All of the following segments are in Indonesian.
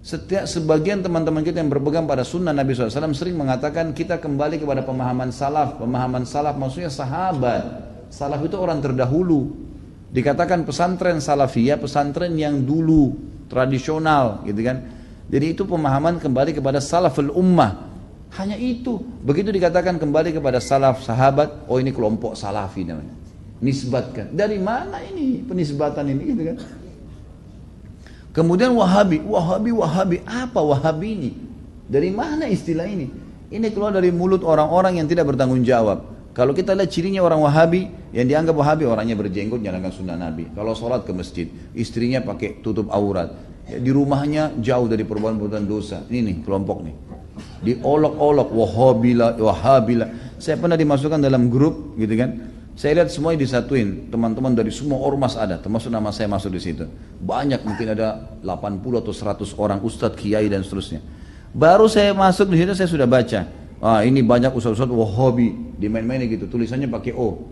Setiap sebagian teman-teman kita yang berpegang pada sunnah Nabi SAW sering mengatakan kita kembali kepada pemahaman salaf. Pemahaman salaf maksudnya sahabat. Salaf itu orang terdahulu. Dikatakan pesantren salafiyah, pesantren yang dulu, tradisional gitu kan. Jadi itu pemahaman kembali kepada salaful ummah. Hanya itu. Begitu dikatakan kembali kepada salaf, sahabat, oh ini kelompok salafi namanya. Nisbatkan. Dari mana ini penisbatan ini gitu kan? Kemudian Wahabi. Apa Wahabi ini? Dari mana istilah ini? Ini keluar dari mulut orang-orang yang tidak bertanggung jawab. Kalau kita lihat cirinya orang Wahabi, yang dianggap Wahabi orangnya berjenggot, jalankan sunnah Nabi. Kalau sholat ke masjid, istrinya pakai tutup aurat. Ya, di rumahnya jauh dari perbuatan-perbuatan dosa. Ini nih kelompok nih. Diolok-olok, Wahabila. Saya pernah dimasukkan dalam grup gitu kan. Saya lihat semuanya disatuin, teman-teman dari semua ormas ada, termasuk nama saya masuk di situ. Banyak, mungkin ada 80 atau 100 orang ustadz, kiai dan seterusnya. Baru saya masuk di situ saya sudah baca. Ah, ini banyak ustadz-ustadz Wahabi, dimain-mainnya gitu, tulisannya pakai O.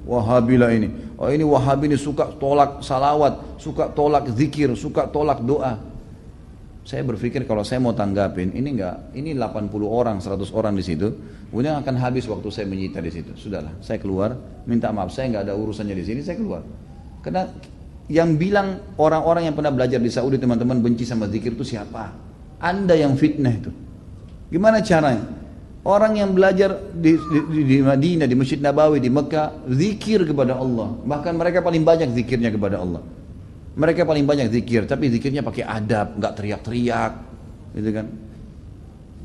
Wahabilah ini. Oh ini Wahabi ini suka tolak salawat, suka tolak zikir, suka tolak doa. Saya berpikir kalau saya mau tanggapin, ini 80 orang, 100 orang di situ, kemudian akan habis waktu saya menyita di situ. Sudahlah, saya keluar, minta maaf, saya nggak ada urusannya di sini, saya keluar. Karena yang bilang orang-orang yang pernah belajar di Saudi teman-teman benci sama zikir itu siapa? Anda yang fitnah itu. Gimana caranya? Orang yang belajar di Madinah, di Masjid Nabawi, di Mekah, zikir kepada Allah. Bahkan mereka paling banyak zikirnya kepada Allah. Mereka paling banyak zikir, tapi zikirnya pakai adab, nggak teriak-teriak, gitu kan?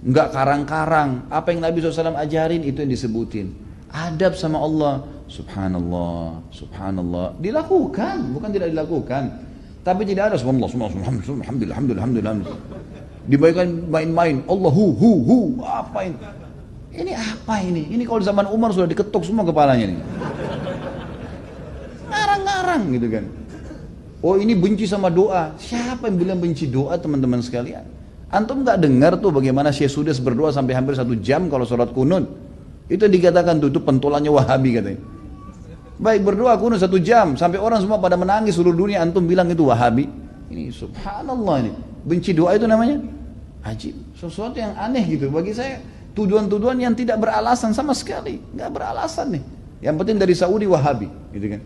Nggak karang-karang. Apa yang Nabi SAW ajarin itu yang disebutin. Adab sama Allah, subhanallah, subhanallah. Dilakukan, bukan tidak dilakukan. Tapi tidak ada subhanallah, alhamdulillah, alhamdulillah. Dibayangkan main-main, Allah hu, apa ini? Ini apa ini? Ini kalau zaman Umar sudah diketuk semua kepalanya nih. Ngarang-ngarang gitu kan. Oh ini benci sama doa. Siapa yang bilang benci doa teman-teman sekalian? Antum nggak dengar tuh bagaimana Syekh Sudes berdoa sampai hampir 1 jam kalau sholat kunut. Itu dikatakan tuh itu pentolannya Wahabi katanya. Baik berdoa kunut 1 jam sampai orang semua pada menangis seluruh dunia. Antum bilang itu Wahabi. Ini subhanallah ini. Benci doa itu namanya ajib. Sesuatu yang aneh gitu. Bagi saya tuduhan-tuduhan yang tidak beralasan sama sekali. Nggak beralasan nih. Yang penting dari Saudi Wahabi gitu kan.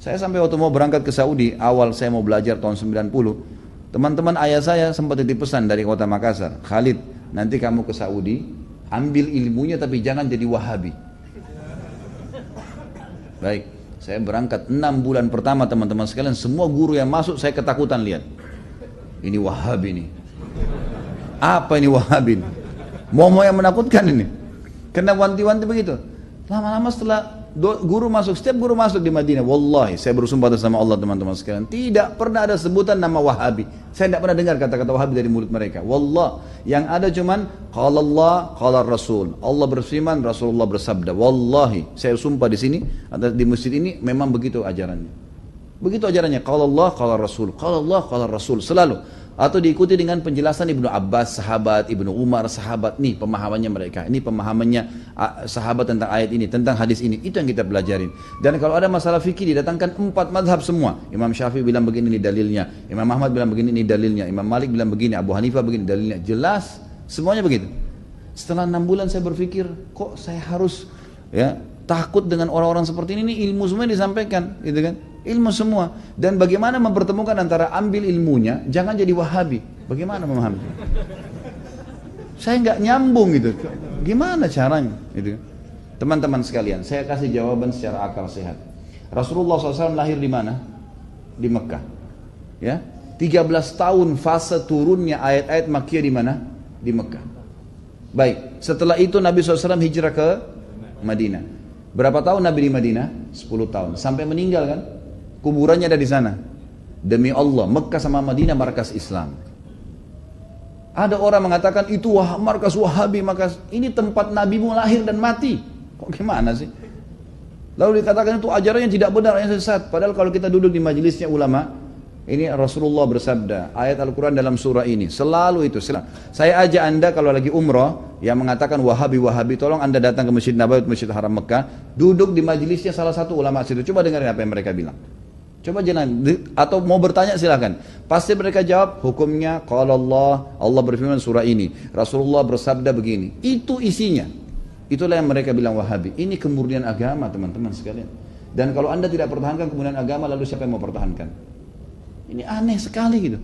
Saya sampai waktu mau berangkat ke Saudi, awal saya mau belajar tahun 90, teman-teman ayah saya sempat titip pesan dari kota Makassar, Khalid, nanti kamu ke Saudi, ambil ilmunya tapi jangan jadi Wahabi. Baik, saya berangkat 6 bulan pertama teman-teman sekalian, semua guru yang masuk saya ketakutan lihat. Ini Wahabi nih. Apa ini Wahabi? Mau yang menakutkan ini. Kena wanti-wanti begitu. Lama-lama setelah guru masuk, setiap guru masuk di Madinah, wallahi saya bersumpah atas nama Allah teman-teman sekalian, tidak pernah ada sebutan nama Wahabi. Saya tidak pernah dengar kata-kata Wahabi dari mulut mereka. Wallah, yang ada cuman qala Allah, qala Rasul. Allah berfirman, Rasulullah bersabda. Wallahi, saya sumpah di sini di masjid ini memang begitu ajarannya. Begitu ajarannya, qala Allah, qala Rasul. Qala Allah, qala Rasul selalu. Atau diikuti dengan penjelasan Ibnu Abbas, sahabat, Ibnu Umar, sahabat. Nih pemahamannya mereka. Ini pemahamannya sahabat tentang ayat ini, tentang hadis ini. Itu yang kita pelajarin. Dan kalau ada masalah fikih didatangkan 4 mazhab semua. Imam Syafi'i bilang begini, ini dalilnya. Imam Ahmad bilang begini, ini dalilnya. Imam Malik bilang begini, Abu Hanifah begini, dalilnya. Jelas, semuanya begitu. Setelah 6 bulan saya berpikir, kok saya harus takut dengan orang-orang seperti ini ilmu semua disampaikan, gitu kan? Ilmu semua. Dan bagaimana mempertemukan antara ambil ilmunya, jangan jadi Wahabi. Bagaimana memahami? Saya nggak nyambung gitu. Gimana caranya? Gitu. Teman-teman sekalian, saya kasih jawaban secara akal sehat. Rasulullah SAW lahir di mana? Di Mekah. Ya, 13 tahun fase turunnya ayat-ayat Makkiyah di mana? Di Mekah. Baik, setelah itu Nabi SAW hijrah ke Madinah. Berapa tahun Nabi di Madinah? 10 tahun. Sampai meninggal kan? Kuburannya ada di sana. Demi Allah, Mekah sama Madinah markas Islam. Ada orang mengatakan itu markas Wahabi, markas ini tempat Nabimu lahir dan mati. Kok gimana sih? Lalu dikatakan itu ajarannya tidak benar, yang sesat. Padahal kalau kita duduk di majelisnya ulama, ini Rasulullah bersabda, ayat Al-Quran dalam surah ini, selalu itu. Saya ajak anda kalau lagi umrah, yang mengatakan Wahabi, tolong anda datang ke Masjid Nabawi, Masjid Haram Mekah, duduk di majelisnya salah satu ulama situ, coba dengarin apa yang mereka bilang. Coba jangan, atau mau bertanya silakan. Pasti mereka jawab hukumnya kalau Allah berfirman surah ini, Rasulullah bersabda begini. Itu isinya. Itulah yang mereka bilang Wahabi. Ini kemurnian agama teman-teman sekalian. Dan kalau anda tidak pertahankan kemurnian agama, lalu siapa yang mau pertahankan? Ini aneh sekali gitu.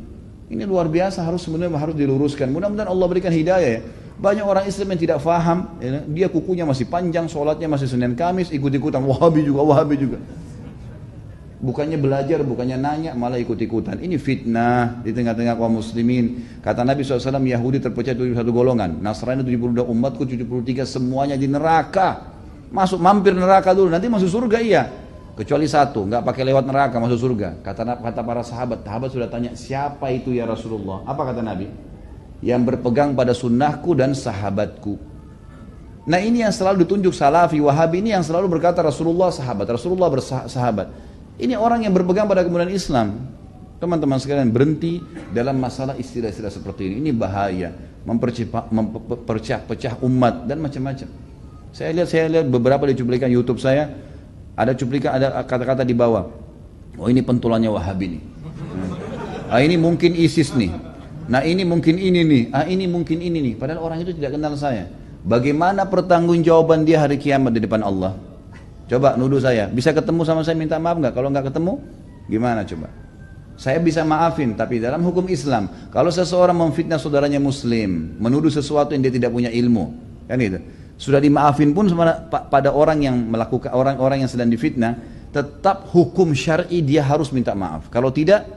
Ini luar biasa, sebenarnya harus diluruskan. Mudah-mudahan Allah berikan hidayah ya. Banyak orang Islam yang tidak faham, ya, dia kukunya masih panjang, sholatnya masih Senin Kamis, ikut-ikutan Wahabi juga. Bukannya belajar, bukannya nanya, malah ikut-ikutan. Ini fitnah di tengah-tengah kaum muslimin. Kata Nabi SAW, Yahudi terpecah 71 golongan. Nasrani 72, umatku 73, semuanya di neraka. Mampir neraka dulu, nanti masuk surga iya. Kecuali satu, nggak pakai lewat neraka masuk surga. Kata para sahabat sudah tanya, siapa itu ya Rasulullah? Apa kata Nabi? Yang berpegang pada sunnahku dan sahabatku. Nah ini yang selalu ditunjuk Salafi, Wahabi ini yang selalu berkata Rasulullah bersahabat. Ini orang yang berpegang pada kemuliaan Islam. Teman-teman sekalian, berhenti dalam masalah istilah-istilah seperti ini. Ini bahaya, memperpecah umat dan macam-macam. Saya lihat beberapa di cuplikan YouTube saya, ada kata-kata di bawah. Oh ini pentulannya Wahabi nih. Ini mungkin ISIS nih. Nah ini mungkin ini nih. Ini mungkin ini nih. Padahal orang itu tidak kenal saya. Bagaimana pertanggungjawaban dia hari kiamat di depan Allah? Coba nuduh saya, bisa ketemu sama saya minta maaf nggak? Kalau nggak ketemu, gimana coba? Saya bisa maafin, tapi dalam hukum Islam, kalau seseorang memfitnah saudaranya Muslim, menuduh sesuatu yang dia tidak punya ilmu, kan itu, sudah dimaafin pun pada orang yang melakukan orang-orang yang sedang difitnah, tetap hukum syar'i dia harus minta maaf. Kalau tidak,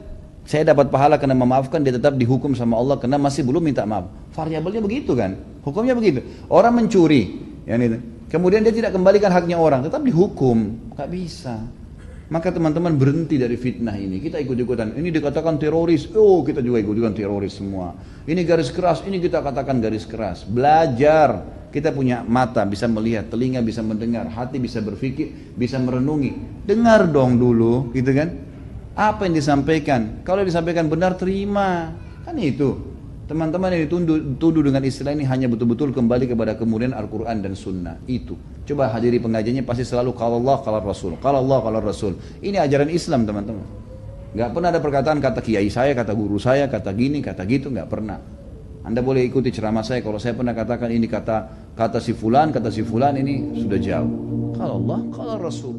saya dapat pahala karena memaafkan, dia tetap dihukum sama Allah karena masih belum minta maaf. Variabelnya begitu kan? Hukumnya begitu. Orang mencuri, kan itu. Kemudian dia tidak kembalikan haknya orang, tetap dihukum, nggak bisa. Maka teman-teman berhenti dari fitnah ini. Kita ikut-ikutan. Ini dikatakan teroris, kita juga ikut-ikutan teroris semua. Ini garis keras, ini kita katakan garis keras. Belajar, kita punya mata bisa melihat, telinga bisa mendengar, hati bisa berpikir, bisa merenungi. Dengar dong dulu, gitu kan? Apa yang disampaikan? Kalau disampaikan benar, terima. Kan itu. Teman-teman yang dituduh dengan istilah ini hanya betul-betul kembali kepada kemudian Al-Quran dan Sunnah. Itu. Coba hadiri pengajiannya pasti selalu kalau Allah, kalau Rasul. Kalau Allah, kalau Rasul. Ini ajaran Islam teman-teman. Gak pernah ada perkataan kata kiai saya, kata guru saya, kata gini, kata gitu. Gak pernah. Anda boleh ikuti ceramah saya. Kalau saya pernah katakan ini kata si fulan ini sudah jauh. Kalau Allah, kalau Rasul.